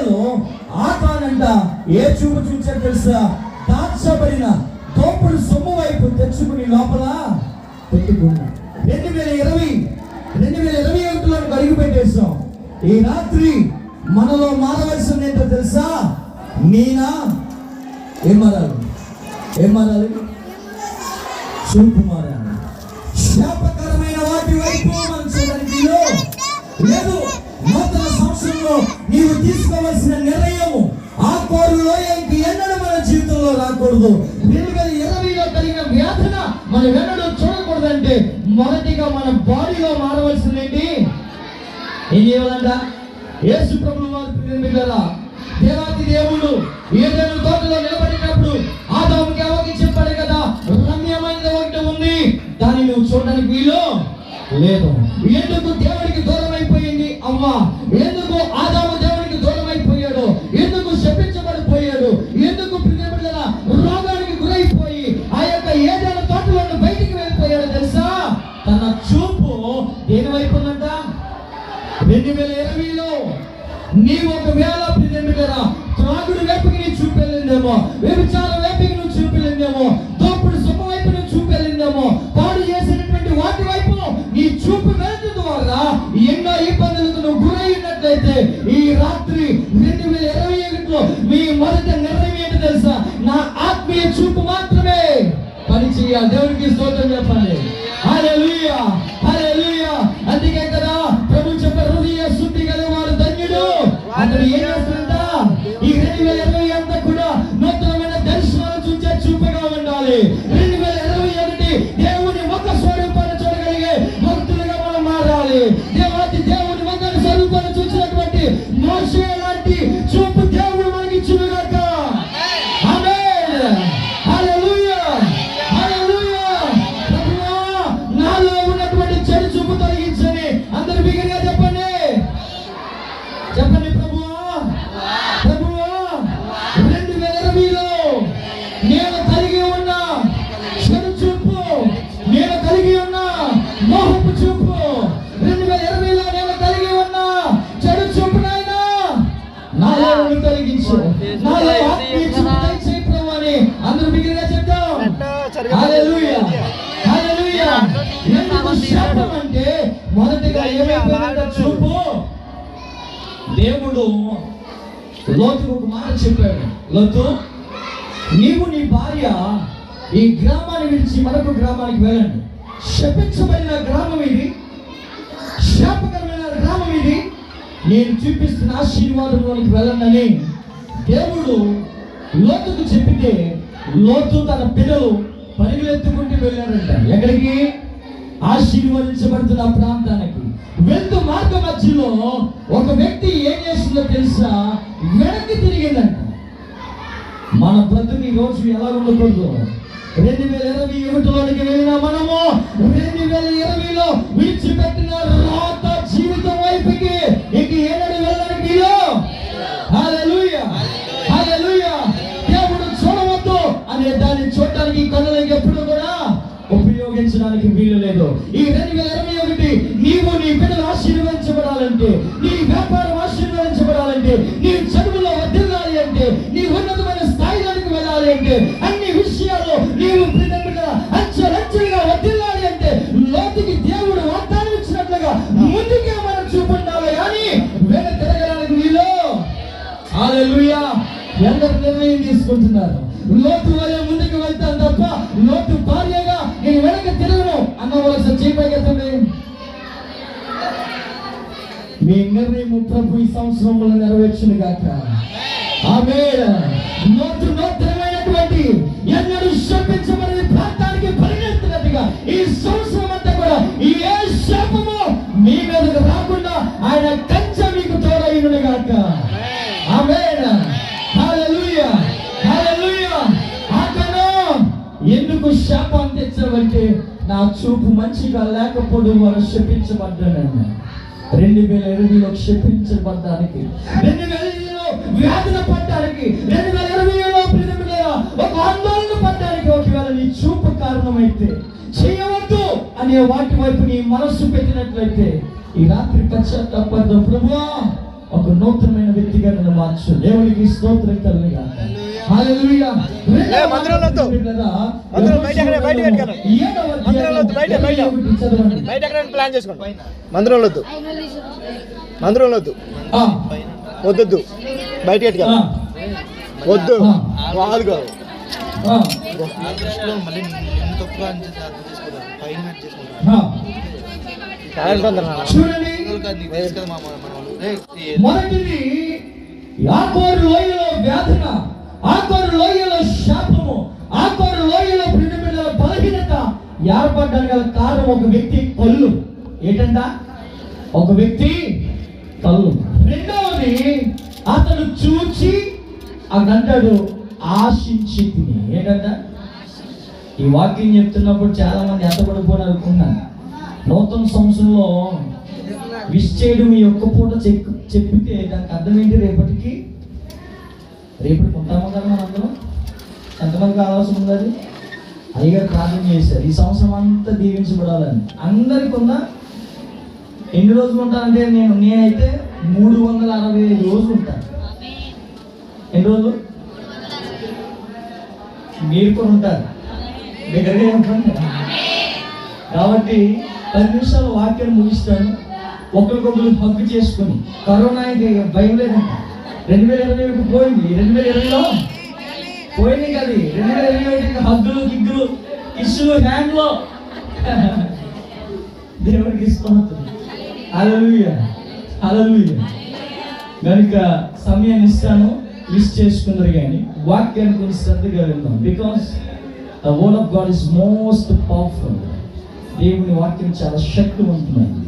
సమయంలో ఆకానంట ఏ చూపు చూచారు తెలుసా? దాచబడిన దోపుడు సొమ్ము వైపు తెచ్చుకుని లోపల పెట్టుకున్నా. 2021లో అడుగు పెట్టేస్తాం. ఈ రాత్రి మనలో మారవలసింది ఏంటో తెలుసా? నేనా ఏం మారాలి? చూపు మారాలి. శాపకరమైన వాటి వైపు మనం చూడడానికి లేదు. నూతన సంవత్సరంలో నీవు తీసుకోవాల్సిన నిర్ణయము ఆ కోరులో ఇంక ఎన్నడూ మన జీవితంలో రాకూడదు. 2020లో కలిగిన వ్యాధన మనం ఎన్నడూ చూడకూడదంటే మొదటిగా మన బాడీలో మారవలసింది ఏంటి? ఏం చేయాలంట? యేసు ప్రభువు వారు ప్రియమిత్రులారా, దేవాది దేవుడు ఏదైనా తోటలో నిలబడినప్పుడు ఆదాముకి అవ్వకి చెప్పాడు కదా, రమ్యమైనది ఒకటి ఉంది, దాన్ని నువ్వు చూడడానికి వీలు లేదు. ఎందుకు దేవుడికి దూరం అయిపోయింది అవ్వ? ఎందుకు ఆదాము దేవుడికి దూరం అయిపోయాడు? ఎందుకు శపించబడిపోయాడు? ఎందుకు ప్రియమిత్రులారా రోగానికి గురైపోయి ఆ యొక్క ఏదైనా తోటలో బయటికి వెళ్ళిపోయాడు తెలుసా? తన చూపు దేని వైపు ఉందంట? 2020లో నీవు ఒకవేళ ప్రియమిత్రులారా త్రాగుడు వైపుకి నీ చూపెళ్ళిందేమో, వ్యభిచారం వైపుకి నువ్వు చూపెళ్ళిందేమో, దోపుడు సొమ్ము వైపు నువ్వు చూపెళ్ళిందేమో, పాడు చేసినటువంటి వాటి వైపు నీ చూపు వెళ్ళడం ద్వారా ఎన్నో ఇబ్బందులకు నువ్వు గురైనట్లయితే ఈ రాత్రి 2021లో మీ మొదటి నిర్ణయం ఏంటి తెలుసా? నా ఆత్మీయ చూపు మాత్రమే పని చేయాలి. దేవునికి స్తోత్రం చెప్పండి. హల్లెలూయా, హల్లెలూయా. అందుకే కదా ప్రభు చెప్పారు, హృదయ శుద్ధి గల వారు ధన్యుడు. అతడు ఏం చేస్తుంట? ఈ 2020 అంతా కూడా నూతనమైన దర్శనాలు చూసే చూపుగా ఉండాలి. 2021 దేవుని ముఖ స్వరూపాన్ని చూడగలిగే భక్తులుగా మనం మారాలి. దేవుని ముఖ స్వరూపాన్ని చూసినటువంటి మోషే లాంటి చూపు దేవుడు మనకి ఇచ్చునుగాక. ఆమేన్, హల్లెలూయా, హల్లెలూయా. ప్రభువా, నాలో ఉన్నటువంటి చెడు చూపు తొలగించని అందరూ బిగ్గరగా చెప్పండి. ప్రభువా, ప్రభువా, 2020లో నేను కలిగి ఉన్న చెడు చూపు, నేను కలిగి ఉన్న మోహపు చూపు, 2020లో నేను కలిగి ఉన్న చెడు చూపు నాయనా నాలో తొలగించు, నాలో ఆత్మీయ చూపు దయచేయి ప్రభువా అని అందరూ బిగ్గరగా చెప్తాం. హల్లెలూయా, హల్లెలూయా. ఎందుకు శాపం అంటే మొదటిగా ఏమైపోయిందంటే చూపు. దేవుడు లోతుకు ఒక మాట చెప్పాడు, లోతు నీవు నీ భార్య ఈ గ్రామాన్ని విడిచి మరొక గ్రామానికి వెళ్ళండి. శపించబడిన గ్రామం ఇది, శాపకరమైన గ్రామం ఇది, నేను చూపిస్తున్న ఆశీర్వాదంలోనికి వెళ్ళండి దేవుడు లోతుకు చెప్పితే లోతు తన పిల్లలు పరిగెత్తుకుంటూ వెళ్ళారంట. ఎక్కడికి? ఆశీర్వదించబడుతున్న ప్రాంతానికి. వెళ్తూ మార్గ మధ్యలో ఒక వ్యక్తి ఏం చేస్తుందో తెలుసా? వెనక్కి తిరిగిందంట. మన బ్రతుకు ఈ రోజు ఎలా ఉండకూడదు? 2021లోనికి వెళ్ళిన మనము 2020లో విడిచిపెట్టిన రాత జీవితం వైపుకి ఇంక ఏనాడు వెళ్ళడానికి వీలు? హల్లెలూయా, హల్లెలూయా. దేవుడు చూడవద్దు అనే దాన్ని చూడటానికి కన్నులకి ఎప్పుడు కూడా ఉపయోగించడానికి వీలు లేదు. ఈ 2021 నీవు నీ బిడ్డలు ఆశీర్వదించబడాలంటే, నీ వ్యాపారం ఆశీర్వదించబడాలంటే, నీ చదువులో వర్ధిల్లాలి అంటే, నీ ఉన్నతమైన స్థాయిలోకి వెళ్ళాలి అంటే, అన్ని విషయాల్లో నీవు అంచెలంచెలుగా వర్ధిల్లాలి అంటే లోతుకి దేవుడు వాగ్దానం ఇచ్చినట్లుగా ముందుకే మనం చూపుండాలి కానీ వెనక తిరగడానికి వీలు. హల్లెలూయా. ఎందరు నిర్ణయం తీసుకుంటున్నారు? లోతు వలె ముందుకు వెళ్తాను తప్ప లోతు భార్యగా నేను వెనక తిరగను అన్నవలసిన చేపగెత్తండి. మీ నిర్ణయం ప్రభు ఈ సంవత్సరంలో నెరవేర్చును గాక. ఆమేన్. నూతనమైనటువంటి ఎన్నడూ శపించబడిన ప్రాంతానికి పరిగెత్తినట్టుగా ఈ సంవత్సరం అంతా కూడా ఏ శాపము మీ మీదకు రాకుండా ఆయన కంచె మీకు తోడైనను గాక. ఆమేన్, హల్లెలూయా, హల్లెలూయా. ఎందుకు శాపం తెచ్చావంటే నా చూపు మంచిగా లేకపోవడం వల్ల శపించబడ్డానన్న. 2020లో క్షపించబడ్డానికి, 2020లో వ్యాధుల పడ్డానికి, 2020లో ఒక ఆందోళన పడ్డానికి ఒకవేళ నీ చూపు కారణమైతే, చేయవద్దు అనే వాటి వైపు నీ మనస్సు పెట్టినట్లయితే ఈ రాత్రి పశ్చాత్తాపడదాం. ప్రభువా ఒక నూతనమైన వ్యక్తిగా నన్ను మార్చు. దేవునికి స్తోత్రం కలుగుగా. హల్లెలూయా. ప్లాన్ చేసుకోండి. మందిరంలో వద్దు వద్దు బయట వద్దు కాదు కాదు. చూడండి, మొదటిది యాకోరు లోయలో వేదన, ఆకోరు లోయలో శాపము, ఆకోరు లోయలో బిడ్డల బలహీనత ఏర్పడడానికి గల కారణం ఒక వ్యక్తి కళ్ళు. ఏంటంట? ఒక వ్యక్తి కళ్ళు. రెండవది అతను చూచి అదంటాడు ఆశించి తిని. ఏంటంట? ఈ వాక్యం చెప్తున్నప్పుడు చాలా మంది ఎత్తపడిపోయిన అనుకున్నాను. నూతన సంవత్సరంలో విష్ చేయడం ఈ ఒక్క పూట చెప్పితే దానికి అర్థం ఏంటి? రేపటికి ఉంటామో కదా మన అందరం. ఎంతమందికి ఆలోచన ఉంది? అది అయ్యగారు ప్రార్థన చేశారు ఈ సంవత్సరం అంతా దీవించబడాలని. అందరికి ఉందా? ఎన్ని రోజులు ఉంటానంటే నేనైతే 365 రోజులు ఉంటాను. ఎన్ని రోజులు? మీరు కూడా ఉంటారు. దగ్గరగా చెప్పండి. కాబట్టి 10 నిమిషాలు వాక్యాన్ని ముగిస్తాను. ఒకరికొకరు హగ్గు చేసుకుని. కరోనా భయం లేదంట. 2021 పోయింది. 2020లో పోయింది కదా. 2021 హగ్గులు గిగ్గులు కిస్సులు హ్యాండ్లో దేవుడికి ఇస్తుంది. హల్లెలూయా హల్లెలూయా. కనుక సమయాన్ని ఇస్తాను, విష్ చేసుకుందరు. కానీ వాక్యాన్ని కొంచెం శ్రద్ధగా వెళ్దాం. Because the word of God is most powerful. దేవుని వాక్యం చాలా శక్తివంతమైంది.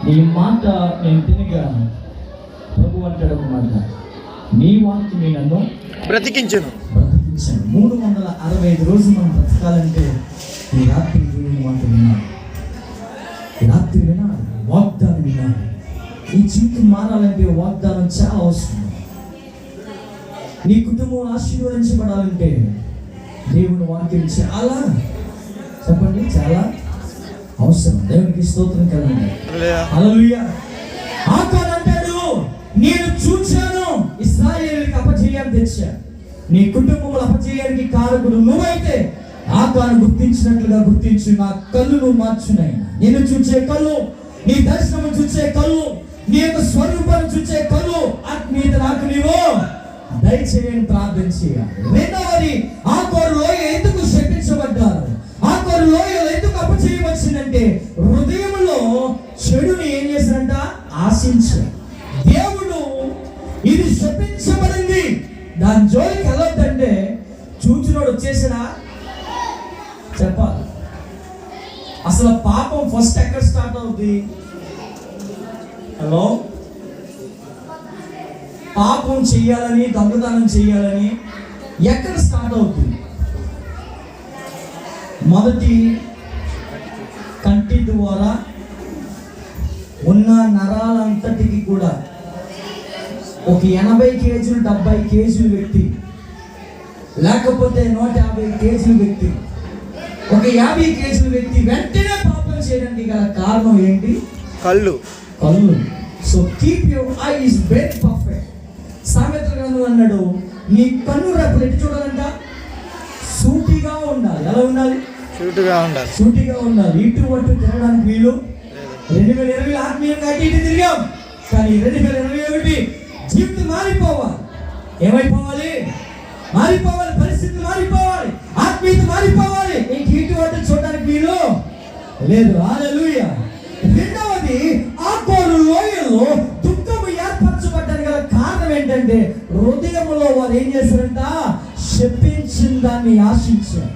నీ మాట నేను తినగా ప్రభు అంటాడు ఒక మాట, నీ వాక్యం నన్ను బ్రతికించను. 365 రోజులు మనం బ్రతకాలంటే ఈ రాత్రి దేవుని మాట వినాలి. ఈ రాత్రి వినాలి, వాగ్దానం వినాలి. ఈ జీవితం మారాలంటే వాగ్దానం చాలా అవసరం. నీ కుటుంబం ఆశీర్వదించబడాలంటే దేవుని వాక్యం చాలా, చెప్పండి, చాలా అవసరం. దేవునికి స్తోత్రం కలండి. హల్లెలూయా. ఆకాన్ అంటాడు, నేను చూచాను ఇశ్రాయేలుకి అపజయాన్ని తెచ్చా. నీ కుటుంబంలో అపజయానికి కారకుడు నువ్వైతే ఆకాను గుర్తించినట్లుగా గుర్తించు. నా కళ్ళు నువ్వు మార్చున్నాయి. నేను చూచే కళ్ళు, నీ దర్శనం చూచే కళ్ళు, నీ యొక్క స్వరూపాన్ని చూచే కళ్ళు ఆత్మీయత నాకు నీవు దయచేయని ప్రార్థన చేయాలి. రెండవది, ఆకోరు లోయ ఎందుకు శపించబడ్డారు? ఆకోరు లోయలో ఎందుకు అపజయం వచ్చిందంటే హృదయంలో చెడుని ఏం చేశారంట? ఆశించారు. దేవుడు ఇది శపించబడింది, దాని జోలికి వెళ్ళొద్దంటే చూచినోడు వచ్చేసినా చెప్పాలి. అసలు పాపం ఫస్ట్ ఎక్కడ స్టార్ట్ అవుతుంది? హలో, పాపం చెయ్యాలని, దొంగతనం చెయ్యాలని ఎక్కడ స్టార్ట్ అవుతుంది? మొదటి కంటి ద్వారా ఉన్న నరాలంతటికి కూడా ఒక 80 కేజీలు 70 కేజీల వ్యక్తి, లేకపోతే 150 కేజీల వ్యక్తి, ఒక 50 కేజీల వ్యక్తి వెంటనే పాపం చేయడానికి గల కారణం ఏంటి? కళ్ళు. So keep your eyes very perfect. సామెతల గ్రంథం అన్నాడు, నీ కన్ను రేపు ఎట్టి చూడాలంట? సూటిగా ఉండాలి. ఎలా ఉండాలి? సూటిగా ఉండాలి. ఇటు అటు తిరగడానికి వీలు. 2020 ఆత్మీయంగా అటు ఇటు తిరిగాం, కానీ 2021 జీవితం మారిపోవాలి. ఏమైపోవాలి? మారిపోవాలి. పరిస్థితులు మారిపోవాలి. ఆత్మీయత మారిపోవాలి. నీకు ఇటు అటు చూడడానికి వీలు లేదు. హల్లెలూయా. రెండవది, ఆకోరు లోయలో దుఃఖము ఏర్పరచబడ్డానికి గల కారణం ఏంటంటే హృదయంలో వారు ఏం చేశారంట? శపించిన దాన్ని ఆశించారు.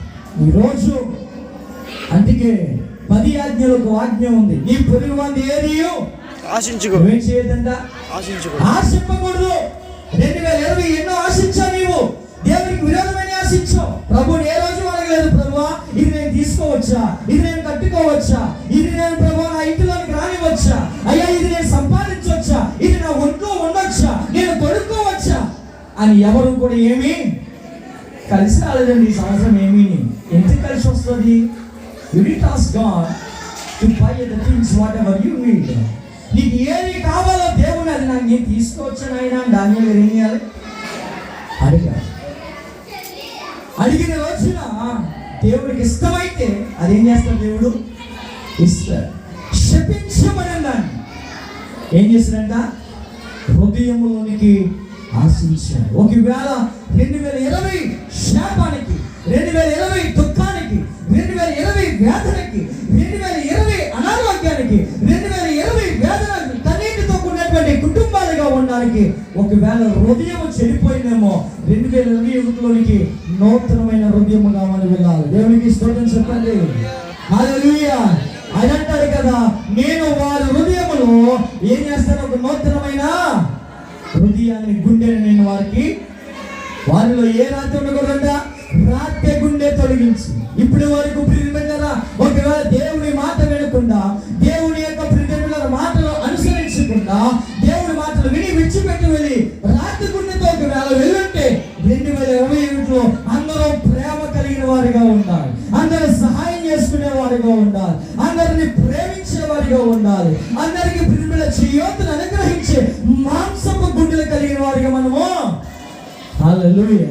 ఈరోజు అందుకే 10 ఆజ్ఞలకు ఆజ్ఞ ఉంది, నీ పొరుగు వారిని ఏది ఆశించుకో. ఏం చేయదంట? ఆశింపకూడదు. 2020 ఎన్నో ఆశించా. నీవు దేవునికి విరోధమైన ఆశించావు. ప్రభుని ఏ రోజు అడగలేదు, ప్రభువా ఇది నేను తీసుకోవచ్చా, ఇది నేను కట్టుకోవచ్చా, ఇది నేను ప్రభువా నా ఇంటిలోనికి రానివచ్చా, అయ్యా ఇది నేను సంపాదించవచ్చా, ఇది నా ఒంట్లో ఉండొచ్చా, నేను కొనుక్కోవచ్చా అని ఎవరు కూడా ఏమీ కలిసి రాలేదండి. ఈ సంవత్సరం ఏమీ ఎందుకు కలిసి వస్తుంది? You didn't ask God to buy the things whatever you need. నీకు ఏది కావాలో దేవుని అది నాకు నేను తీసుకొచ్చాను ఆయన దానిలో ఏం చేయాలి అడిగాడు. అడిగిన రోజున దేవుడికి ఇష్టమైతే అదేం చేస్తాడు దేవుడు ఇస్తాడు. శపించబడిన దాన్ని ఏం చేశాడంట హృదయంలోనికి ఆశించాడు. ఒకవేళ 2020 శాపానికి, 2020 దుఃఖానికి, 2020 వేదనకి, 2020 అనారోగ్యానికి, 2020 వేదనకి కన్నీటితో కూడినటువంటి కుటుంబాలుగా ఉండడానికి ఒకవేళ హృదయం చెడిపోయిందేమో 2021లోనికి నూతనమైన హృదయం కావాలని వెళ్ళాలి. దేవునికి స్తోత్రం చెప్పండి. హల్లెలూయా. ఆయన అంటాడు కదా, నేను వారి హృదయములో ఏం చేస్తాను, ఒక నూతనమైన హృదయాన్ని గుండెని నేను వారిలో ఏ రాత్రి ఉండకూడదంట, రాత్రి గుండె తొలగించి. ఇప్పుడు వరకు ప్రియమైన ఒకవేళ దేవుని మాట వినకుండా, దేవుని యొక్క ప్రియమైన మాటలు అనుసరించకుండా, దేవుని మాటలు విని విడిచిపెట్టి వెళ్ళి రాత్రి గుండెతో ఒకవేళ వెళ్ళుంటే 2021లో అందరూ ప్రేమ కలిగిన వారిగా ఉండాలి, అందరూ సహాయం చేసుకునే వారిగా ఉండాలి, అందరిని ప్రేమించే వారిగా ఉండాలి, అందరికి ప్రియమైన చేయూతను అనుగ్రహించే మాంసపు గుండెలు కలిగిన వారిగా మనము. హల్లెలూయా,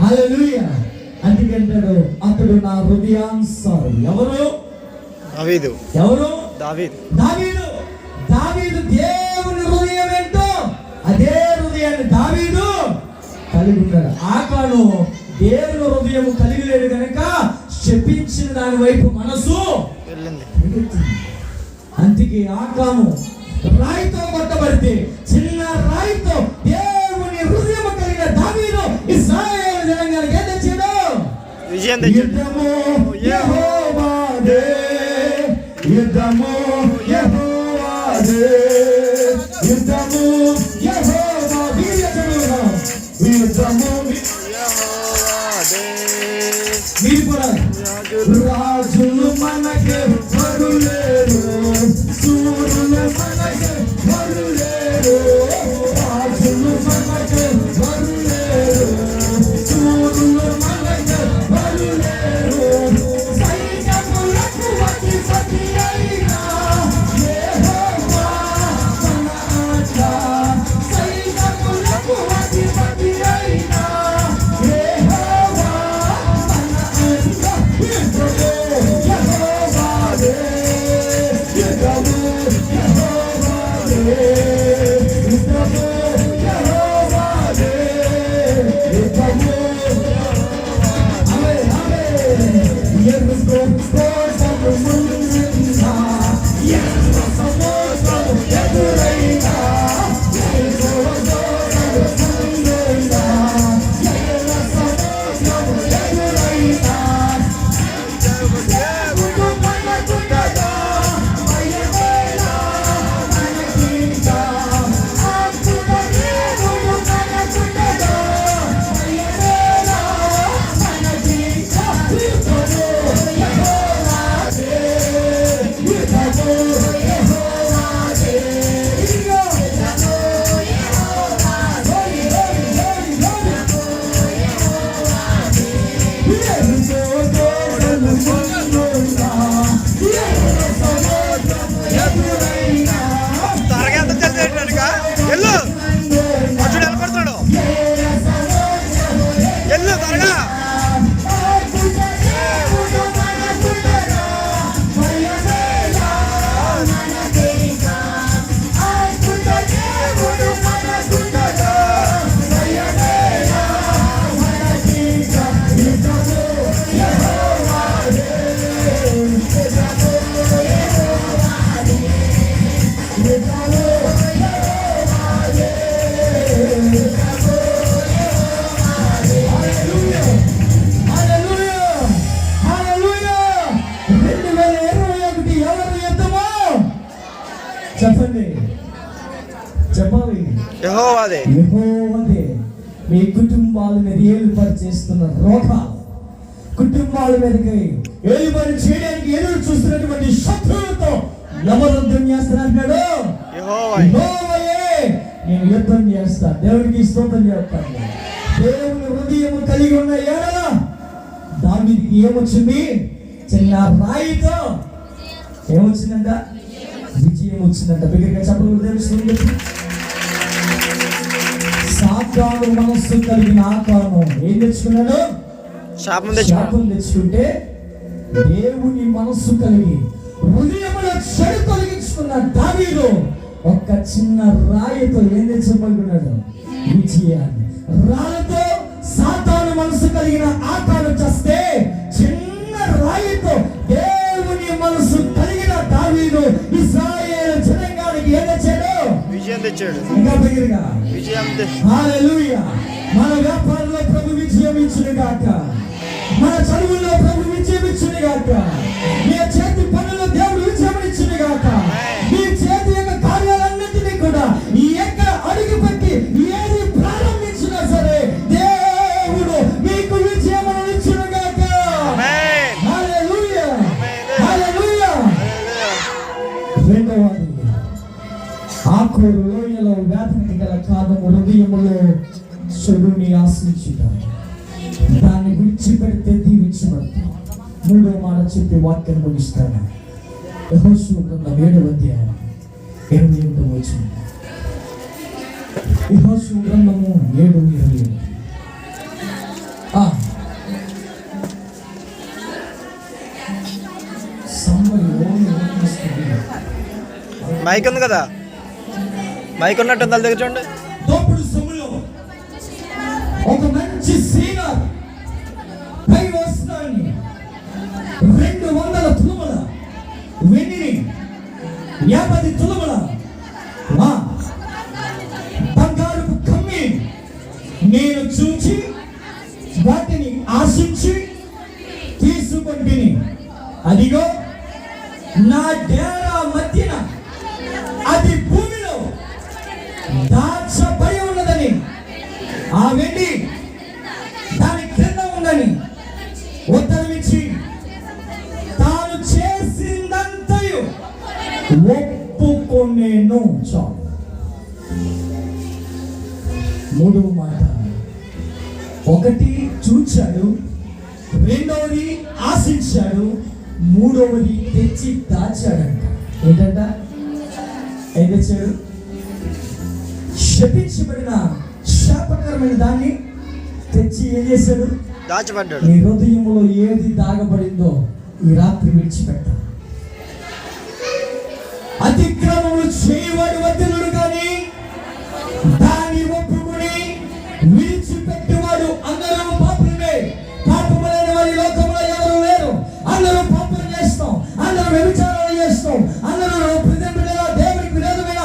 హల్లెలూయా. అందుకంటాడు అతడు నా హృదయానుసారి. ఎవరు? దావీదు. ఎవరు? దావీదు. దావీదు. దావీదు దేవుని హృదయం ఏంటో అదే హృదయాన్ని దావీదు కలిగి ఉన్నాడు. ఆకాను దేవుని హృదయం కలిగి లేడు కనుక శపించిన దాని వైపు మనసు వెళ్ళింది. అందుకే ఆకాను రాయితో కొట్టబడితే, చిన్న రాయితో దేవుని హృదయం కలిగిన దావీదు ఇశ్రాయేలు జనాంగానికి ఏం తెచ్చాడు? విజయం తెచ్చాడు. యెహోవాదే, యుద్ధము యెహోవాదే, యుద్ధము యెహోవా. యుద్ధము యెహోవాదే. మీరు కూడా రాజులు మనకే వరులేరు, సూరులు మనకే వరులేరు, రాజులు మనకే వరులేరు, సూరులు మనకే వరులేరు. సైన్యములకు అధిపతి అయిన యెహోవా మన ఆట, సైన్యములకు అధిపతి అయిన యెహోవా మన ఆట. యెహోవాదే, యుద్ధము యెహోవాదే, యుద్ధము యెహోవాదే, యుద్ధము. ఆమేన్, ఆమేన్. యెహోవా కోసము ముందున్నా, యెహోవా సముద్రము ఎదురైనా, యెహోవా కోసము ముందున్నా, యెహోవా సముద్రము ఎదురైనా. దేవుడు మనకుండగా భయమేలా మనకింకా, ఆత్మ దేవుడు మనకుండగా భయమేలా మనకింకా. యుద్ధము యెహోవాదే, యుద్ధము యెహోవాదే, యుద్ధము యెహోవాదే, త్వరగా ఎంత చేసేటట్టుగా ఎల్లు అచ్చుడు వెళ్ళిపడుతున్నాడు. ఎల్లు త్వరగా. హల్లెలూయా, హల్లెలూయా. 2021 ఎవరు యుద్ధము? చెప్పండి, చెప్పాలి. యెహోవాదే. యెహోవాదే. మీ కుటుంబాల మీద ఏలుబడి చేస్తున్న రోగాలు, కుటుంబాల మీదకి ఏలుబడి చేయడానికి ఎదురు చూస్తున్నటువంటి శత్రువులతో ఎవరు యుద్ధం చేస్తారంటాడు? యెహోవాయే. నేను యుద్ధం చేస్తా. దేవునికి స్తోత్రం చెప్తాను. దేవుని హృదయం కలిగి ఉన్న ఏడల దావీదుకి ఏమొచ్చింది? చిన్న రాయితో ఏమొచ్చిందంట? విజయం వచ్చిందంట. బిగ్గరగా చెప్పలు తెలుస్తుంది. సాతాను మనస్సు కలిగిన ఆకారము ఏం తెచ్చుకున్నాడు? శాపం తెచ్చుకుంటే దేవుని మనస్సు కలిగి హృదయములో చెడు తొలగించుకున్న దావీదు ఒక్క చిన్న రాయితో ఏం తెచ్చుకున్నాడు? విజయాన్ని. రాళ్ళతో సాతాను మనసు కలిగిన ఆకారం చేస్తే చిన్న రాయితో దేవుని మనసు కలిగిన దావీదు ఇశ్రాయేలు జనాంగానికి ఏం తెచ్చాడు? విజయం తెచ్చాడు. ఇంకా బిగ్గరగా విజయం. హల్లెలూయా. మన వ్యాపారంలో ప్రభు విజయం ఇచ్చును గాక. మన చదువుల్లో ప్రభు విజయం ఇచ్చును గాక. నీ చేతి పనుల్లో దేవుడు విజయం ఇచ్చును గాక. నీ చేతి యొక్క కార్యాలన్నింటినీ కూడా ఎక్కడ అడుగు పెట్టి ఏది ప్రారంభించినా సరే దేవుడు మీకు విజయం ఇచ్చును గాక. హల్లెలూయా. హల్లెలూయా. రెండవది, ఆఖరు లోయలో వేదనకి గల కారణము హృదయములో చెడుని ఆశించుట, దాన్ని విడిచిపెడితే దీవించబడతాం. మూడో మాట చెప్పి వాక్యం ముగిస్తాను. యెహోషువ గ్రంథం 7వ అధ్యాయం 28వ వచనం. యెహోషువ గ్రంథము 7:28. మైక్ ఉంది కదా, మైక్ ఉన్నట్టు తల దగ్గర చూడండి. దోపుడు సొమ్ములో ఒక మంచి సీనర్ పై వస్త్రాన్ని 200 తులముల వెండిని 50 తులముల బంగారపు కమ్మి నేను చూచి వాటిని ఆశించి తీసుకొంటిని. అదిగో నా డేరా మధ్యన అది భూమిలో దాచబడి ఉన్నదని, ఆ వెండి దాని క్రింద ఉందని ఉత్తరమిచ్చి తాను చేసిందంతయు ఒప్పుకొనేను. చాలు. మూడవ మాట, ఒకటి చూచాడు, రెండవది ఆశించాడు, మూడవది తెచ్చి దాచాడంట. ఏంటంట? ఏం తెచ్చాడు? శపించబడిన శాపకరమైన దాన్ని తెచ్చి ఏం చేశాడు? దాచబడ్డాడు. నీ హృదయంలో ఏది దాగబడిందో ఈ రాత్రి విడిచిపెట్ట. అతిక్రమములు చేయవాడు వద్దనుడు కానీ దాన్ని ఒప్పుకుని విడిచిపెట్టేవాడు అందరూ పాపులమే. పాపములైన వారి లోకంలో ఎవరు లేరు. అందరూ పాపం చేస్తాం, అందరూ వ్యభిచారాలు చేస్తాం, అందరూ దేవునికి విరోధమైన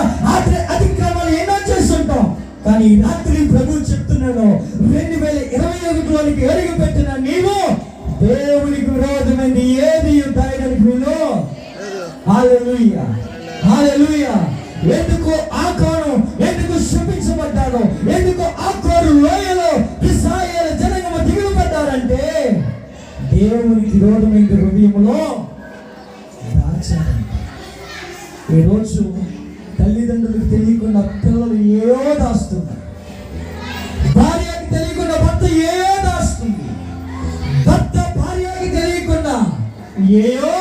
అతిక్రమాలు ఎన్నో చేస్తుంటాం. కానీ రాత్రి ప్రభు చెప్తున్నాడు, 2021లోనికి అడుగు పెట్టిన నీవు దేవునికి విరోధమైంది ఏది తాగడానికి వీలు. హల్లెలూయా. హల్లెలూయా. ఎందుకు ఆకారం, ఎందుకు శపించబడ్డాను, ఎందుకు ఆకారు లోయలో ఇశ్రాయేలు జనాంగము దిగులు పడ్డారంటే దేవునికి విరోధమైన హృదయంలో దాచాడు. ఈరోజు తల్లిదండ్రులకు తెలియకుండా పిల్లలు ఏదో దాస్తున్నారు. భార్యకి తెలియకుండా భర్త ఏదో దాస్తుంది. భర్త భార్యకి తెలియకుండా ఏదో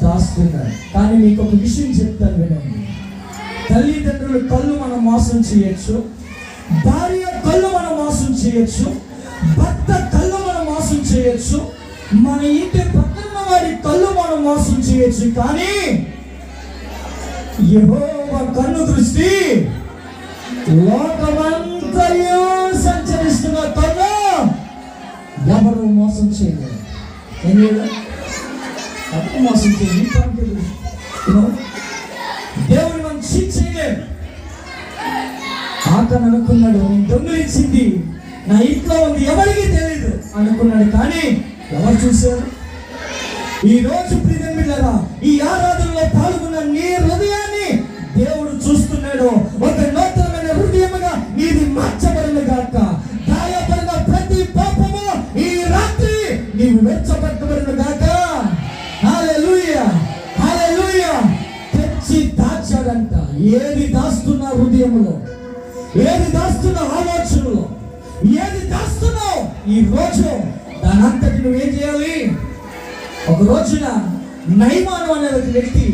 దాస్తున్నారు. కానీ మీకు ఒక విషయం చెప్తాను వినండి. తల్లిదండ్రుల కళ్ళు మనం మోసం చేయొచ్చు, భార్య కళ్ళు మనం మోసం చేయొచ్చు, భర్త కళ్ళు మనం మోసం చేయొచ్చు, మన ఇంటి పక్కన వారి కళ్ళు మనం మోసం చేయొచ్చు. కానీ యెహోవా కన్ను దృష్టి లోకమంతయు సంచరిస్తున్న కన్ను ఎవరు మోసం చేయలేరు. ఏం లేదు, తప్పు మోసం చేయలేదు. దేవుని మనం చీట్ చేయలేరు. ఆకని అనుకున్నాడు, నేను దొంగిలించింది నా ఇంట్లో ఉంది ఎవరికి తెలియదు అనుకున్నాడు. కానీ ఎవరు చూశారు? ఈ రోజు ప్రియమిత్రులారా, ఈ ఆరాధనలో పాల్గొన్న నీ హృదయాన్ని దేవుడు చూస్తున్నాడు. ఒక నూతనమైన హృదయముగా నీది మార్చబడిన గాక. గాయపడిన ప్రతి పాపము ఈ రాత్రి నీవు వెచ్చబట్టబడిన గాక. హల్లెలూయా. హల్లెలూయా. తెచ్చి దాచాడంట. ఏది దాస్తున్నా హృదయములో, ఏది దాస్తున్నా ఆలోచనలో, ఏది దాస్తున్నావు ఈ రోజు దానంతటి నువ్వేం చేయాలి? ఒక రోజున నయమాను అనే ఒక వ్యక్తి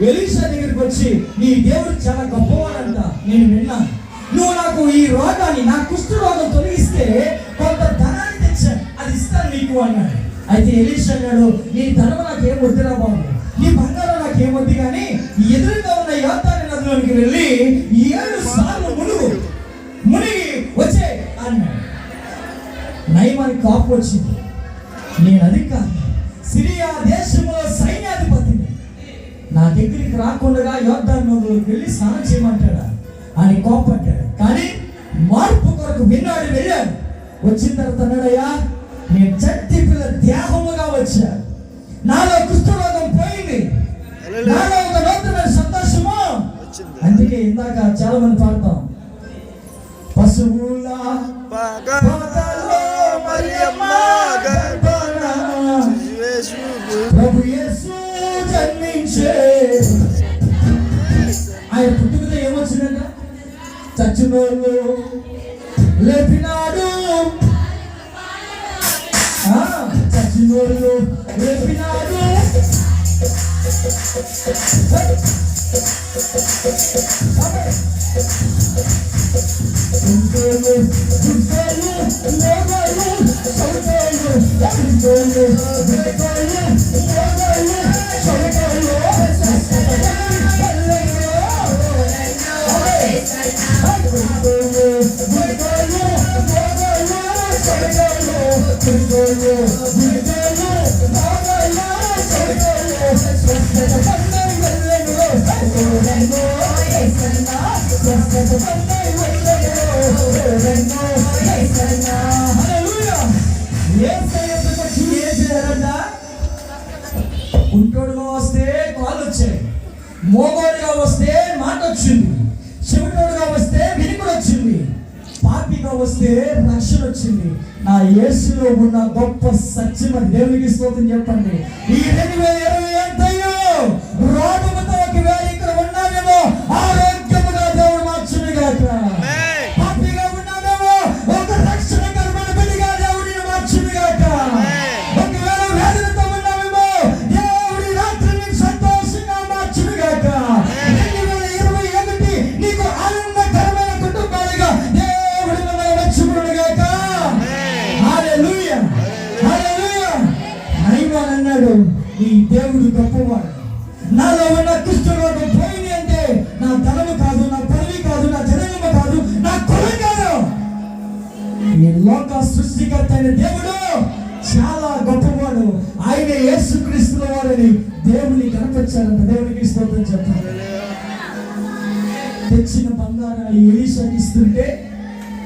ఎలీషా దగ్గరికి వచ్చి, నీ దేవుడు చాలా గొప్పవాడంట, నేను విన్నాను. నువ్వు నాకు ఈ రోగాన్ని, నా కుష్ఠ రోగం తొలగిస్తే కొంత ధనాన్ని తెచ్చా, అది ఇస్తాను నీకు అన్నాడు. అయితే ఎలీషా అన్నాడు, నీ ధనం నాకేం వద్దురా బాబు, నీ బంగారం నాకేం వద్దు, కానీ ఎదురుగా ఉన్న యోర్దాను నదిలోనికి వెళ్ళి 7 సార్లు మునిగి వచ్చే అన్నాడు. నయమానికి కోపం వచ్చింది. నేను అది కాదు, సిరియా దేశంలో సైన్యాధిపతిని, నా దగ్గరికి రాకుండా యోర్దాను నదిలోకి వెళ్ళి స్నానం చేయమంటాడా అని కోపడ్డాడు. కానీ మార్పు కొరకు విన్నాడు, వెళ్ళాడు. వచ్చిన తర్వాత అన్నాడయ్యా, నేను చట్టి పిల్ల దేహముగా వచ్చా, నాలో కుష్ఠరోగం పోయింది, నాలో ఒక నూతనమైన సంతోషము. అందుకే ఇందాక చాలా మంది పాడతాం, పశువుల ప్రభు యేసు జన్మించే. ఆయన పుట్టుకతో ఏమొచ్చిందంట? చచ్చినోళ్ళు లేపినాడు, చచ్చినోళ్ళు లేపినాడు. కుంటోడుగా వస్తే కాళ్ళు వచ్చాయి, మోగోడుగా వస్తే మాట వచ్చింది, చెవిటోడుగా వస్తే వినికుడు వచ్చింది, పాపిగా వస్తే రక్షణ వచ్చింది. నా యేసులో ఉన్న గొప్ప సత్యం, దేవునికి స్తోత్రం చెప్పండి. ఈ 2020 ఎంతయ్యో రోగముతో ఒకవేళ ఇక్కడ ఉన్నామేమో, ఆరోగ్యముగా దేవుడు మార్చునుగాక. పాపిగా ఉన్నామేమో, ఒక రక్షణకరమైన బిడ్డగా దేవుడిని మార్చునుగాక. ఒకవేళ వేదనతో ఉన్నామేమో, దేవుడి రాత్రిని సంతోషంగా మార్చునుగాక. 2021 నీకు ఆనందకరమైన కుటుంబాలుగా దేవుడి మిమ్మల్ని మెచ్చుకునుగాక. హల్లెలూయా, హల్లెలూయా. నయమాను అన్నాడు, ఈ దేవుడు గొప్పవాడు, నాలో ఉన్న కుష్ఠరోగం పోయింది అంటే నా ధనము కాదు, నా పదవి కాదు, నా జనము కాదు, నా కులం కాదు, ఈ లోక సృష్టికర్త అయిన దేవుడు చాలా గొప్పవాడు, ఆయన యేసుక్రీస్తుల వారిని దేవుని కనపరిచారంట. దేవునికి స్తోత్రం చెప్పారు. తెచ్చిన బంగారాన్ని ఎలీషాకి ఇస్తుంటే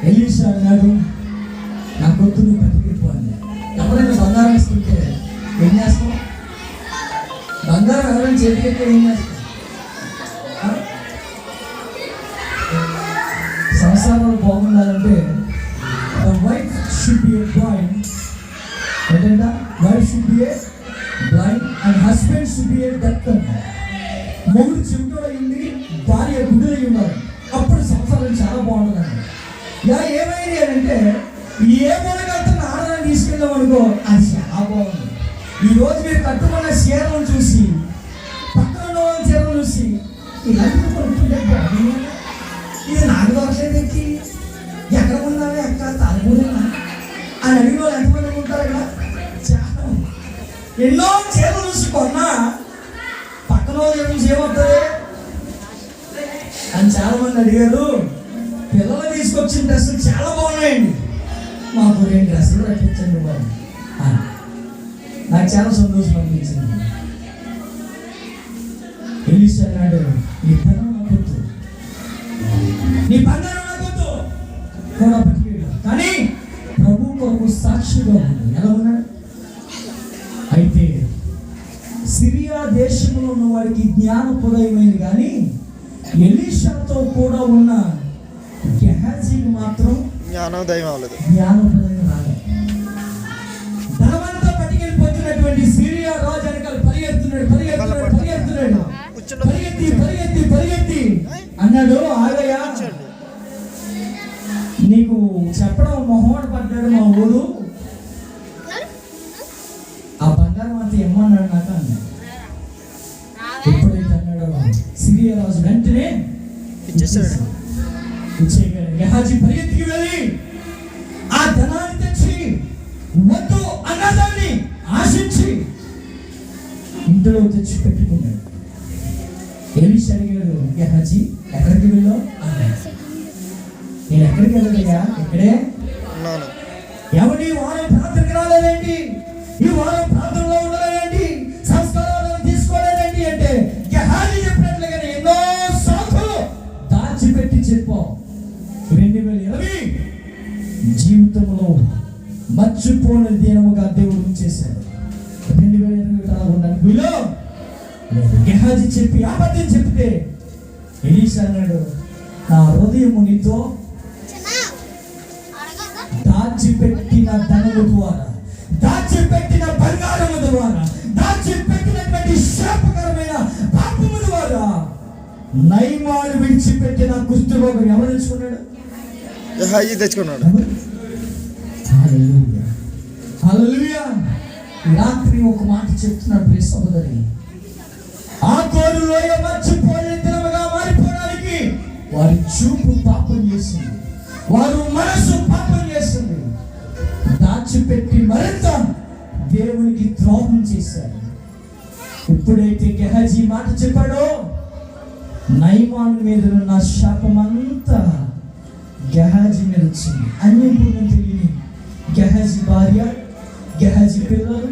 ఎలీషా అన్నాడు, నా కొద్దు నువ్వు పట్టుకెళ్ళిపోవాలి. ఎవరైనా బంగారం ఇస్తుంటే ఏం చేస్తాం? బంగారం ఎవరైనా చేతికెత్తే ఏం చేస్తాం? సంసారంలో బాగుండాలంటే wife should be a blind, ఏంటంటే wife should be a blind and husband should be a deaf. మొగుడు చెవిటోడు అయ్యింది, భార్య గుడ్డు అయి ఉన్నారు, అప్పుడు సంసారం చాలా బాగుంటుందండి. ఇలా ఏమైంది అని అంటే, ఏ మూలకర్తను ఆడదాన్ని తీసుకెళ్ళాం అనుకో, అది చాలా బాగుంది. ఈ రోజు మీరు కట్టుకున్న చీరలను చూసి, పక్కన ఉన్న వాళ్ళ చీరలు చూసి, ఇలాంటి కొనుక్కుంటే బాగుంది, ఇది నాకు దొరకలేదేంటి, ఎక్కడ ఉన్నావే అక్క తాలిపూరేనా అని అడిగిన వాళ్ళు ఎంతమంది ఉంటారు అక్కడ? చాలా ఎన్నో చీరలు చూసి కొన్నా పక్కన వాళ్ళు చూసి ఏమవుతుంది అని చాలా మంది అడిగారు. పిల్లలు తీసుకొచ్చిన డ్రెస్సులు చాలా బాగున్నాయండి, మాకు 2 డ్రెస్సులు రప్పించండి బాబు. నాకు చాలా సంతోషం అనిపించింది. ఎలీషా అన్నాడు, నీ ధనం నాకొద్దు, నీ బంగారం నాకొద్దు, కూడా పట్టుకెళ్ళాడు. కానీ ప్రభు కొరకు సాక్షిగా ఉంది. ఎలా ఉన్నాడు? అయితే సిరియా దేశంలో ఉన్న వాడికి జ్ఞానోదయమైంది, కానీ ఎలీషాతో కూడా ఉన్న గెహాజీకి మాత్రం జ్ఞానోదయం అవ్వలేదు, జ్ఞానోదయం రాలేదు. ధనమంతా పట్టుకెళ్ళిపోతున్నటువంటి సిరియా రాజు వెనకాల పరిగెత్తున్నాడు, పరిగెత్తి అన్నాడు, ఆగయ్య, నీకు చెప్పడం మొహమాట పడ్డాడు మా ఊరు, ఆ బంగారం అంతా ఇమ్మన్నాడు నాకు అన్నాడు. ఇచ్చేసాడు. ఇచ్చేయగలడు. గెహాజీ పరిగెత్తికి వెళ్ళి ఆ ధనాన్ని తెచ్చి వద్దు అన్నదాన్ని ఆశించి ఇంట్లో తెచ్చి పెట్టుకున్నాడు. ఎలీషా అడిగాడు, గెహాజీ ఎక్కడికి వెళ్ళావు అన్నాడు. నేను ఎక్కడికి వెళ్ళలేగా, ఇక్కడే ఉన్నాను. ఎవరి వారం ప్రార్థనకి రాలేదండి, ఈ వారం ప్రార్థనలో ఉండలేదండి, సంస్కారాలను తీసుకోలేదండి అంటే గెహాజీ చెప్పినట్లుగానే ఎన్నో సాకులు దాచిపెట్టి చెప్పావు. 2020 జీవితంలో మర్చిపోని దినముగా దేవుడు చేశాడు. 2020 గెహాజీ చెప్పి అబద్ధం చెప్తే ఎలీషా అన్నాడు, నా హృదయము నీతో దాచిపెట్టిన ధనము ద్వారా, దాచిపెట్టిన బంగారము ద్వారా, దాచిపెట్టినటువంటి శాపకరమైన పాపము ద్వారా నయమాను విడిచిపెట్టిన కుష్ఠరోగం ఎవరు తెచ్చుకున్నాడు? గెహాజీ తెచ్చుకున్నాడు. హల్లెలూయా, హల్లెలూయా. ఈ రాత్రి ఒక మాట చెప్తున్నాడు ప్రియ సహోదరి, ఆ కోరు లోయ మర్చిపోయే దినముగా మారిపోవడానికి వారి చూపు పాపం చేసింది, వారు మనసు పాపం చేసింది, దాచిపెట్టి మరింత దేవునికి ద్రోహం చేశారు. ఎప్పుడైతే గెహాజీ మాట చెప్పాడో నయమాను మీద ఉన్న శాపం అంతా గెహాజీ మీద వచ్చింది. అన్యపూర్ణం తెలియని గెహాజీ భార్య, గెహాజీ పిల్లలు,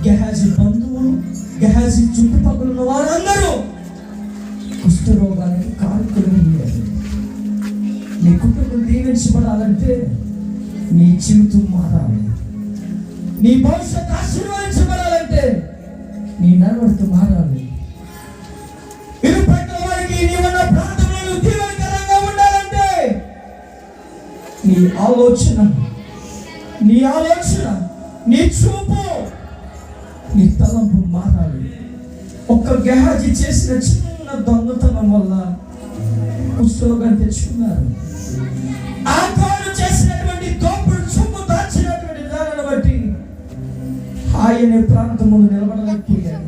గెహాజీ బంధువులు, గెహాజీ చుట్టుపక్కల ఉన్న వారందరూ కుష్ఠరోగానికి కారకులు అయ్యారు. నీ కుటుంబం దీవించబడాలంటే నీ జీవితం మారాలి, నీ భవిష్యత్తు ఆశీర్వదించబడాలంటే నీ నడవడితో మారాలి. ఇరు ప్రక్కల వారికి నీవున్న ప్రాంతంలో దీవెనకరంగా ఉండాలంటే నీ ఆలోచన, నీ చూపు, నీ తలంపు మారాలి. ఒక్క గెహాజీ చేసిన చిన్న దొంగతనం వల్ల కుష్ఠరోగాన్ని తెచ్చుకున్నారు. ఆకాను చేసినటువంటి దోపుడు చూపు దాచినటువంటి దానిని బట్టి ఆయన ప్రాంతం ముందు నిలబడలేకపోయారు.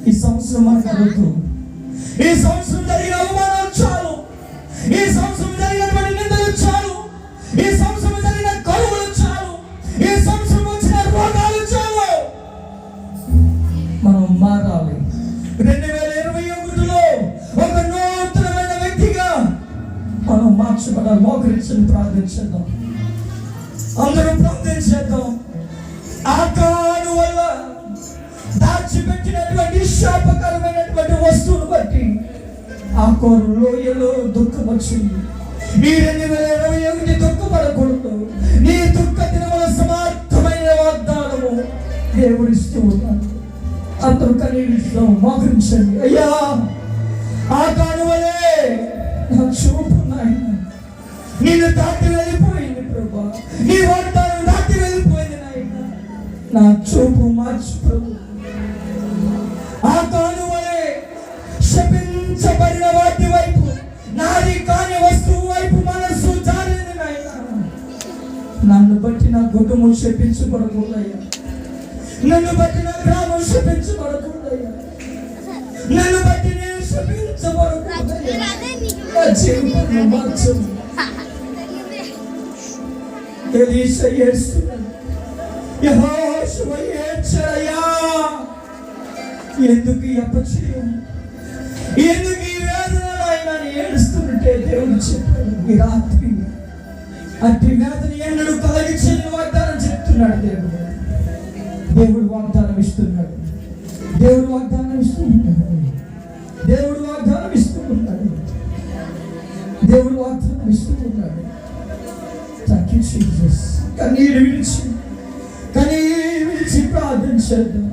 ఈ సంవత్సరం మనకు అడుగుతూ, ఈ సంవత్సరం జరిగిన అవమానాలు చాలు, ఈ సంవత్సరం జరిగినటువంటి నిందలు చాలు, ఈ సంవత్సరం జరిగిన కరువులు చాలు, ఈ సంవత్సరం వచ్చిన రోగాలు చాలు. మనం మారాలి. 2021లో ఒక నూతనమైన వ్యక్తిగా మనం మార్చబడాలి. మోకరించని ప్రార్థించేద్దాం, అందరూ ప్రార్థించేద్దాం. ఆకాను వల్ల దాచిపెట్టినటువంటి శాపకరమైనటువంటి వస్తువును బట్టి ఆ కోరు లోయలో దుఃఖం వచ్చింది. ఈ 2021 దుఃఖపడకూడదు. నీ దుఃఖ దినముల సమాప్తమైన వాగ్దానము దేవుడిస్తూ ఉన్నాడు. అందరూ కనీవిస్తూ మోకరించండి. అయ్యా, ఆకాను వలే నా చూపు నాయన నిన్ను దాటి వెళ్ళిపోయింది ప్రభా, నీ వాగ్దానం దాటి వెళ్ళిపోయింది నాయన, నా చూపు మార్చు ప్రభు. ఆకాను వలే శపించబడిన వాటి వైపు, నాది కాని వస్తువు వైపు మనస్సు జారింది నాయన. నన్ను బట్టి నా కుటుంబం శపించబడకూడదయ్యా, నన్ను బట్టి నా గ్రామం శపించబడకూడదయ్యా, నన్ను బట్టి నేను శపించబడకూడదయ్యా. నా జీవితాన్ని మార్చు. ఎలీషా ఏడుస్తున్నాడు, యెహోషువ ఏడ్చాడయ్యా. ఎందుకు ఈ అపచయం, ఎందుకు ఈ వేదన ఆయన ఏడుస్తుంటే దేవుడు చెప్పాడు, ఈ రాత్రి అట్టి వేదన ఎన్నడూ కలిగించని వాగ్దానం చెప్తున్నాడు. దేవుడు వాగ్దానం ఇస్తున్నాడు, దేవుడు వాగ్దానం ఇస్తున్నాడు, దేవుడు వాగ్దానం ఇస్తున్నాడు, దేవుడు వాగ్దానం ఇస్తున్నాడు. Thank you Jesus. కన్నీరు విడిచి ప్రార్థించేద్దాం.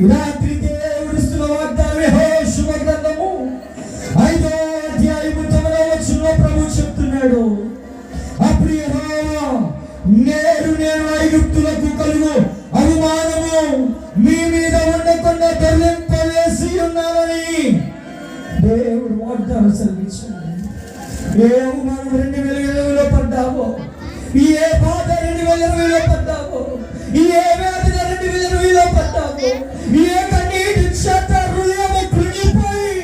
ఈ రాత్రి దేవుడు ఇస్తున్న వాగ్దానం యెహోషువ గ్రంథము 5వ అధ్యాయము 9వ వచనంలో ప్రభు చెప్తున్నాడు, అప్పుడు యెహోవా నేను ఐగుప్తులకు కలుగు అవమానము మీ మీద ఉండకుండా తొలగింపవేసి ఉన్నానని దేవుడు వాగ్దానం సెలవిచ్చాడు. ఏ అవమానం 2020లో పడ్డావో, ఏ బాధ 2020లో పడ్డావో, ఏ వేదన 2020లో పడ్డావో, ఏ కన్నీటి చేత హృదయము కృంగిపోయి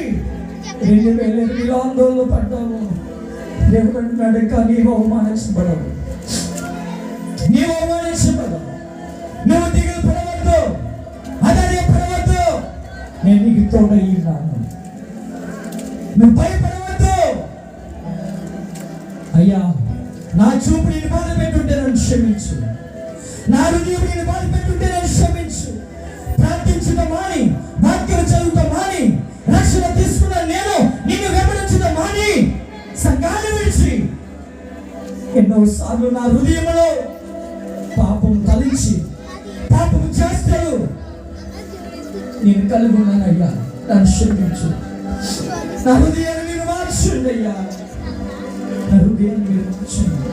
నీవు ఆందోళన పడ్డావు. దేవుడు అంటున్నాడు, ఇంకా నీవు అవమానించబడవు, నీవు అవమానించబడవు, నువ్వు దిగులు పడవద్దు, అధైర్యపడవద్దు, నేను నీకు తోడై ఉన్నాను, నువ్వు భయపడవద్దు. అయ్యా, నా చూపు నేను బాధ పెట్టుంటే నన్ను క్షమించు, నా హృదయం నేను బాధ పెట్టుంటే నన్ను క్షమించు. ప్రార్థించడం మాని, వాక్యం చదువుతాం మాని, రక్షణ తీసుకున్న నేను నిన్ను వెంబడించడం మాని, సంఘాన్ని విడిచి ఎన్నోసార్లు నా హృదయంలో పాపం తలించి పాపం చేస్తాడు నేను కలిగి ఉన్నానయ్యా, నన్ను క్షమించు. నా హృదయాన్ని మీరు మార్చండి అయ్యా, నా హృదయాన్ని మీరు మార్చండి,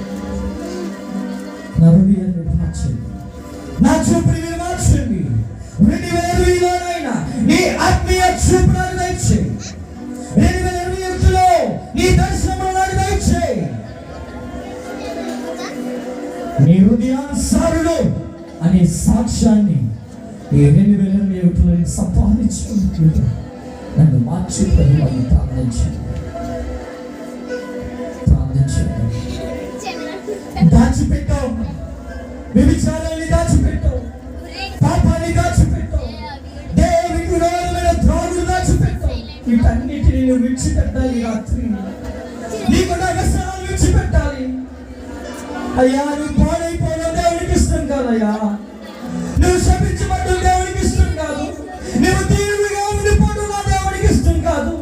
నా హృదయాన్ని మీరు మార్చండి, నా చూపుని మీరు మార్చండి. 2020లోనైనా నీ ఆత్మీయ చూపు నాకు దయచేయి, 2021లో నీ దర్శనం నాకు దయచేయి. నీ హృదయానుసారుడు అనే సాక్ష్యాన్ని ఈ 2021లో సంపాదించుకుంటూ నన్ను మార్చి ప్రభువాన్ని ప్రార్థించండి. దాచిపెట్టావు, వ్యభిచారాన్ని దాచిపెట్టావు, పాపాన్ని దాచిపెట్టావు, దేవునికి విరోధమైన త్రాగుడు దాచిపెట్టావు. వీటన్నిటిని నువ్వు విడిచిపెట్టాలి. రాత్రి నీకు వ్యసనాలు విడిచిపెట్టాలి. అయ్యా, నువ్వు పాడైపోవడం దేవునికి ఇష్టం కాదయ్యా, నువ్వు శపించబడ్డం దేవునికి ఇష్టం కాదు, నువ్వు దేవుడిగా ఉండిపోవడం నా దేవునికి ఇష్టం కాదు.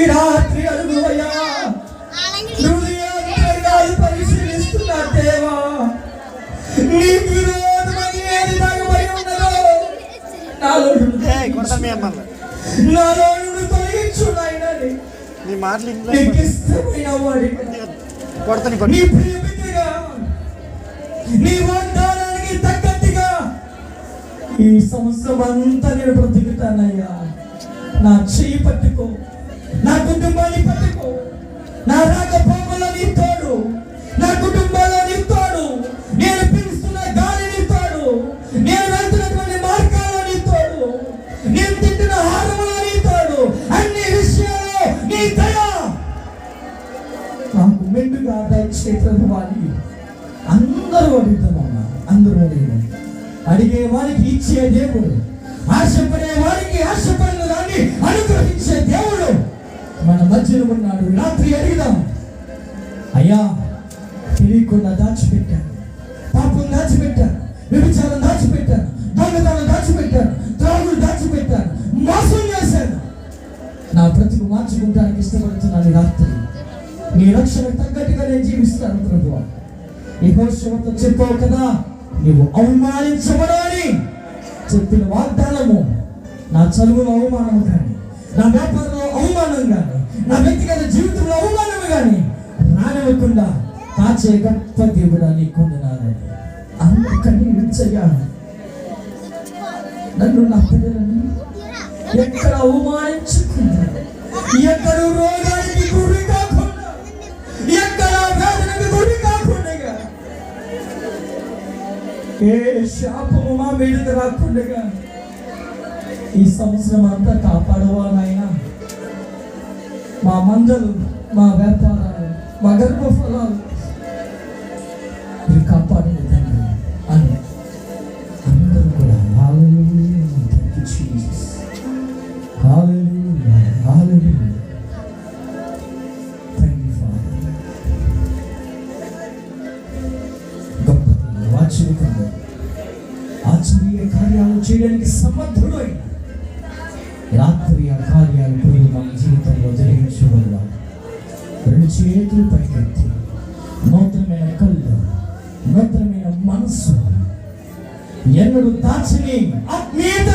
ఈ రాత్రి అడుగు అయ్యా, పరిశీలిస్తున్నా దేవా, నీకు విరోధమని ఏది నాకు భయం ఉన్నదో నాలో తొలగించు నాయనా. నీకు ఇష్టమైన వాడిగా, నీ ప్రియమిగా, నీ వాగ్దానానికి తగ్గట్టుగా ఈ సంవత్సరం అంతా నేను బ్రతుకుతానయ్యా. నా చెయ్యి పట్టుకో, నా కుటుంబాన్ని పట్టుకో, నా రాకపోకలో నీ తోడు, నా కుటుంబంలో నీ తోడు, నేను పిలుస్తున్న గాలి నీ తోడు, నేను వెళ్తున్నటువంటి మార్గాల్లో నీ తోడు, నేను తింటున్న ఆహారంలో నీ తోడు, అన్ని విషయాల్లో నీ దయ నాకు మెండుగా దయచే ప్రభువాని. అందరూ అడుగుతామన్నా, అందరూ అడిగే వారికి ఇచ్చే దేవుడు, ఆశపడే వారికి ఆశపడిన దాన్ని అనుగ్రహించే దేవుడు మన మధ్యలో ఉన్నాడు. రాత్రి అడిగిదాం, అయ్యా తెలియకుండా దాచిపెట్టాను, పాపం దాచిపెట్టాను, వ్యభిచారం దాచిపెట్టాను, దొంగతనం దాచిపెట్టాను, త్రాగులు దాచిపెట్టాను, మోసం చేశాను, నా బ్రతుకు మార్చుకుంటానికి ఇష్టపడుతున్నాను. రాత్రి నీ రక్షణకు తగ్గట్టుగా నేను జీవిస్తాను ప్రభువా. యెహోషువతో చెప్పావు కదా, నీవు అవమానించబడాలి చెప్పిన వాగ్దానము నా చదువులో అవమానము కానీ, నా వ్యాపారంలో అవమానం కానీ, నా వ్యక్తిగత జీవితంలో అవమానం కానీ రానివ్వకుండా కాచే గొప్ప దేవుడా నీకు వందనాలు. అందుకని విడిచయ్యా, నన్ను నా పిల్లలని ఎక్కడ అవమానించకుండా, ఎక్కడ రోగానికి గురి కాకుండా, ఎక్కడ వేదనకి గురి కాకుండా, ఏ శాపము మా మీదకి రాకుండా ఈ సంవత్సరం అంతా కాపాడవా నాయనా. మా మందలు, మా వ్యాపారాలు, మా గర్భ ఫలాలు మీరు కాపాడండి తండ్రి అని అందరూ కూడా hallelujah, thank you Jesus, hallelujah, hallelujah, thank you father. గొప్ప వాచ్యకంగా ఆశ్చర్య కార్యాలు చేయడానికి సమర్థుడు అయిన రాత్రి ఆ కార్యాలు ప్రియులు మన జీవితంలో జరిగించబడగా రెండు చేతులు పైకెత్తి నూతనమైన కళ్ళు, నూతనమైన మనస్సు, ఎన్నడూ దాచని ఆత్మీయత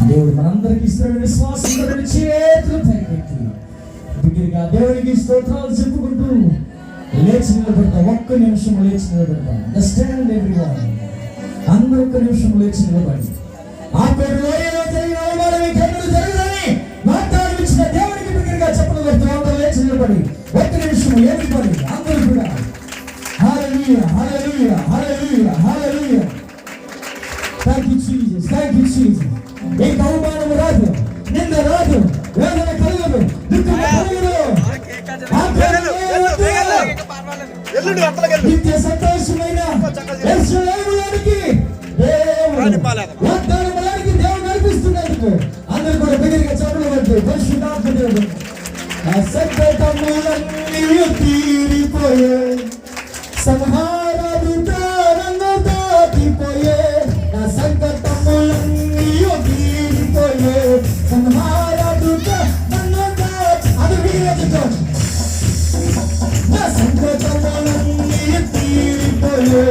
దేవుడు మనందరికి ఇస్తున్న విశ్వాసం రెండు చేతులు పైకెత్తి బిడ్డగా దేవునికి స్తోత్రాలు చెప్పుకుంటూ లేచి నిలబడతాం. ఒక్క నిమిషం లేచి నిలబడతాం. స్టాండ్ ఎవ్రీవన్, అందరూ ఒక్క నిమిషం లేచి నిలబడి ఆ పేరులో ఏదో జరిగిన అవమానం ఎన్నడూ జరగదని వాగ్దానం ఇచ్చిన దేవునికి బిడ్డగా చెప్పడం వస్తున్నాం. అందరూ లేచి నిలబడి ఒక్క నిమిషం ఎవ్రీబడి అందరూ కూడా hallelujah, hallelujah, hallelujah, hallelujah, thank you Jesus, thank you Jesus. ఏ అవమానం రాదు, నింద రాదు, వేదన కలుగదు. దుఃఖము కలగదు. నిత్య సంతోషమైన యెరూషలేములోనికి వాగ్దానములోనికి దేవుడు నడిపిస్తున్నందుకు అందరూ కూడా బిగ్గరగా చప్పట్లు కొట్టి పరిశుద్ధాత్మ దేవుడు ఆ సంకటములన్నీ తీరిపోయే సంహారాలు తారంగ దాటిపోయే నా సంకటములన్నీ తీరిపోయే సంహారాలు తారంగ దాటి అది వీరజుతో నా సంకటములన్నీ తీరిపోయే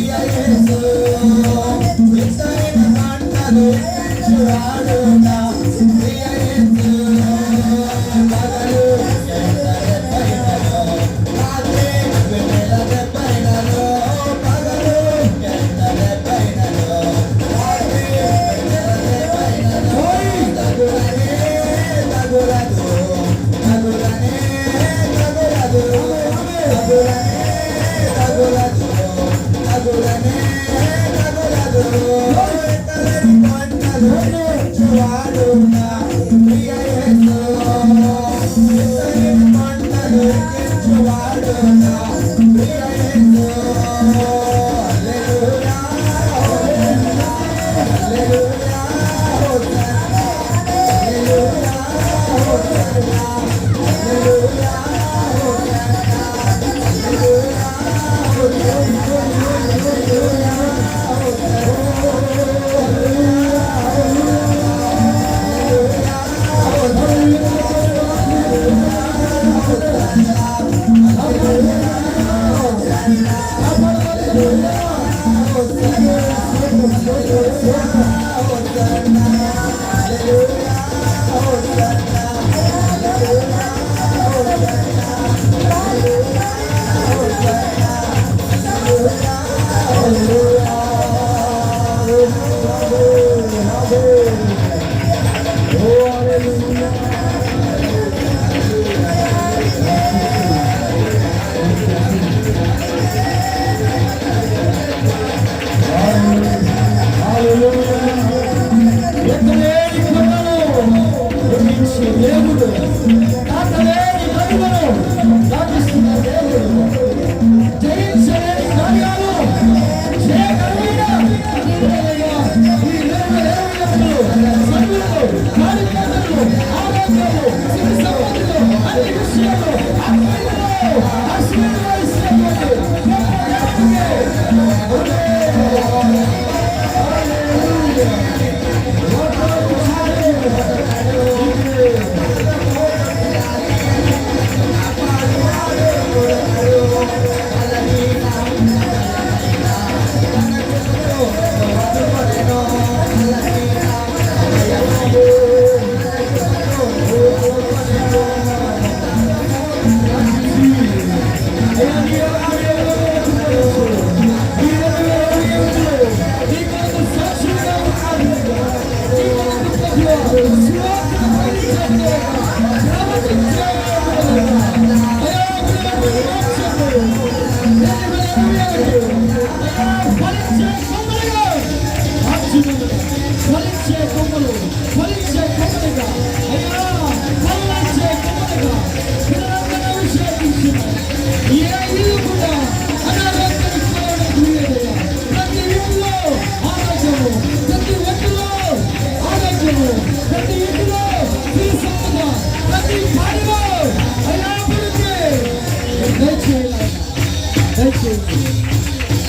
Yeah.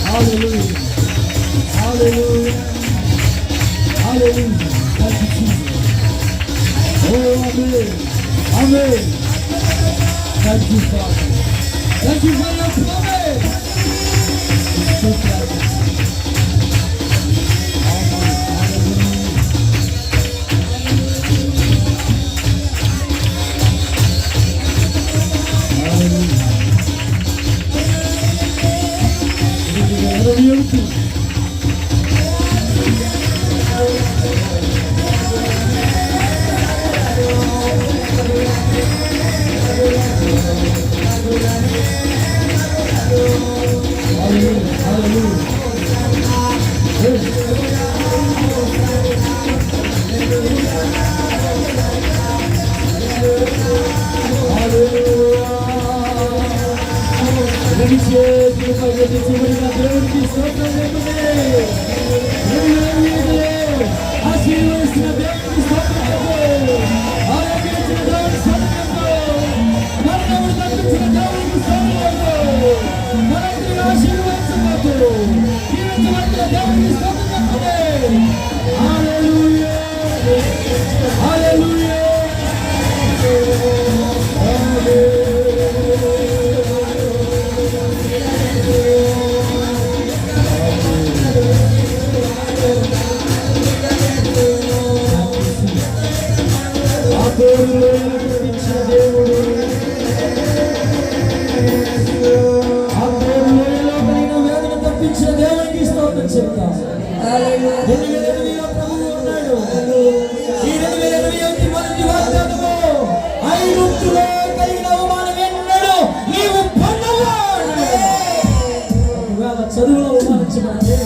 Hallelujah. Hallelujah. Hallelujah. Thank you, Jesus. Oh, amen. Amen. Thank you, Father. Thank you for your promise. It's so precious. కోరులోయలు నడిపించిన దేవుడు, ఆ కోరులోయలో కలిగిన వేదన తప్పించిన దేవునికి స్తోత్రం చెప్తాం. 2008లో ప్రభువు ఉన్నాడు. ఈ 2008 మొదటి వాగ్దానము, ఐగుప్తులో కలిగిన అవమానం ఎన్నడూ నీవు పొందవు. ఒకవేళ చదువులో అవమానించబడితే,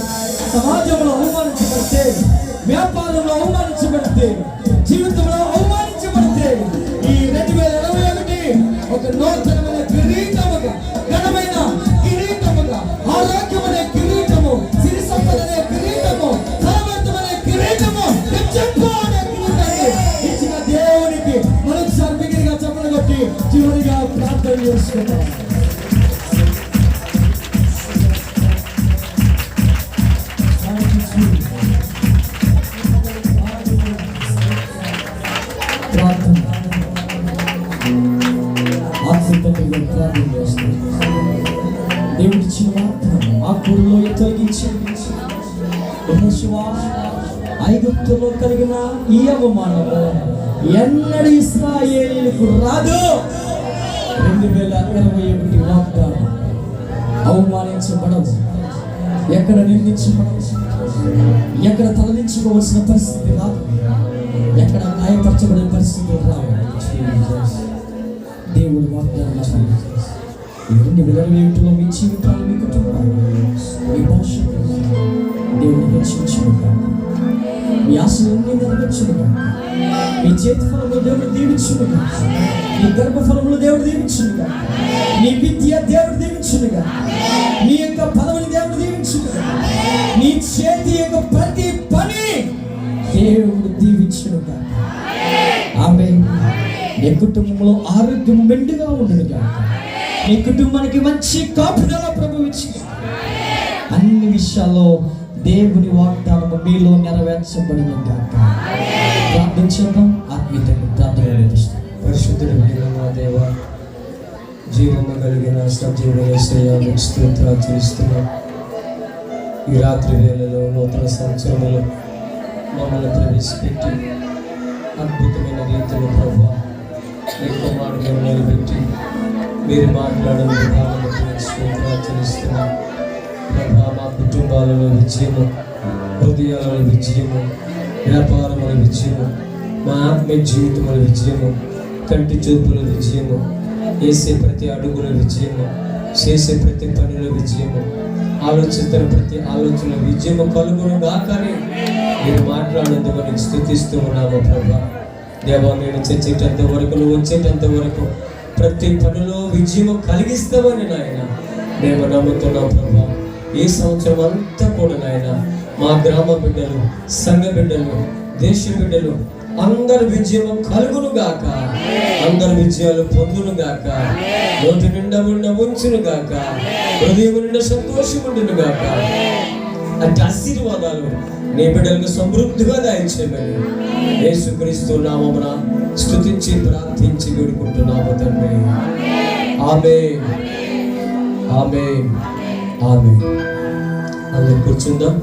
సమాజంలో అవమానించబడితే, వ్యాపారంలో అవమానించబడితే, జీవితంలో అవమానించబడితే, ఈ 2021 ఒక నూతనమైన కిరీటముగా, ఘనమైన కిరీటముగా, ఆరోగ్యమనే కిరీటము, సిరి సంపద అనే కిరీటము, ధనవంతమనే కిరీటము, హెచ్చింపు అనే కిరీటాన్ని ఇచ్చిన దేవునికి మరొకసారి బిగ్గరగా చప్పట్లు కొట్టి చివరిగా ప్రార్థన చేసుకుంటాం. దేవుడిచ్చిన వాగ్దానం ఆ కూరలో తొలగించి, ఐగుప్తులో కలిగిన ఈ అవమానము ఎన్నడూ ఇశ్రాయేలీయులకు రాదు. 2021 వాగ్దానం. అవమానించబడవు, ఎక్కడ నిందించబడవు, ఎక్కడ తలదించుకోవాల్సిన పరిస్థితి రాదు, ఎక్కడ గాయపరచబడే పరిస్థితి రాదు. దేవుడు వాగ్దానం. 2021లో మీ జీవితాలు, మీ కుటుంబాలు, మీ భవిష్యత్తు దేవుడు హెచ్చించునుగా, మీ ఆశలన్నీ నెరవేర్చునుగా, మీ చేతి ఫలములు దేవుడు దీవించునుగా, మీ గర్భఫలములు దేవుడు దీవించునుగా, మీ విద్య దేవుడు దీవించునుగా, మీ యొక్క పదవిని దేవుడు దీవించునుగా, మీ చేతి యొక్క ప్రతి పని దేవుడు దీవించునుగా. ఆమేన్. నీ కుటుంబంలో ఆరోగ్యం మెండుగా ఉండునుగా, నీ కుటుంబానికి మంచి కాపుదల ప్రభువు ఇచ్చి అన్ని విషయాల్లో దేవుని వాగ్దానము మీలో నెరవేర్చబడిన గాక. ప్రార్థించడం ఆత్మీయంగా ప్రార్థన నడిపిస్తాం. పరిశుద్ధుడైన మా దేవ, జీవము కలిగిన సజీవ యేసయ్య స్తోత్రాలు చెల్లిస్తున్నాం. ఈ రాత్రి వేళలో నూతన సంవత్సరములో మమ్మల్ని ప్రవేశపెట్టి అద్భుతమైన రీతిలో ప్రభావ మీ కుమారుడు నిలబెట్టి మీరు మాట్లాడిన విధానం స్తోత్రాలు చెల్లిస్తున్నాం. ప్రభా, మా కుటుంబాలలో విజయము, హృదయాలలో విజయము, వ్యాపారముల విజయము, మా ఆత్మీయ జీవితముల విజయము, కంటి చూపుల విజయము, వేసే ప్రతి అడుగుల విజయము, చేసే ప్రతి పనిలో విజయము, ఆలోచిస్తున్న ప్రతి ఆలోచన విజయము కలుగును గాకని మీరు మాట్లాడేందుకు నీకు స్తుతిస్తూ ఉన్నాము. ప్రభా దేవా, మేము చచ్చేటంత వరకు, నువ్వు వచ్చేటంత వరకు ప్రతి పనిలో విజయము కలిగిస్తామని నాయన మేము నమ్ముతున్నాం. ప్రభా, ఈ సంవత్సరం అంతా కూడా నాయన మా గ్రామ బిడ్డలు, సంఘ బిడ్డలు, దేశ బిడ్డలు అందరు విజయం కలుగును గాక, అందరు విజయాలు పొందును గాక, నోటి నిండా ఉంచును గాక, హృదయం నిండా సంతోషం ఉండును గాక. అంటే ఆశీర్వాదాలు నీ బిడ్డలకు సమృద్ధిగా దయచేయమని యేసుక్రీస్తు నామమున స్తుతించి ప్రార్థించి వేడుకుంటున్నాము తండ్రి. ఆమేన్, ఆమేన్, ఆమేన్. అందరూ కూర్చుందాం.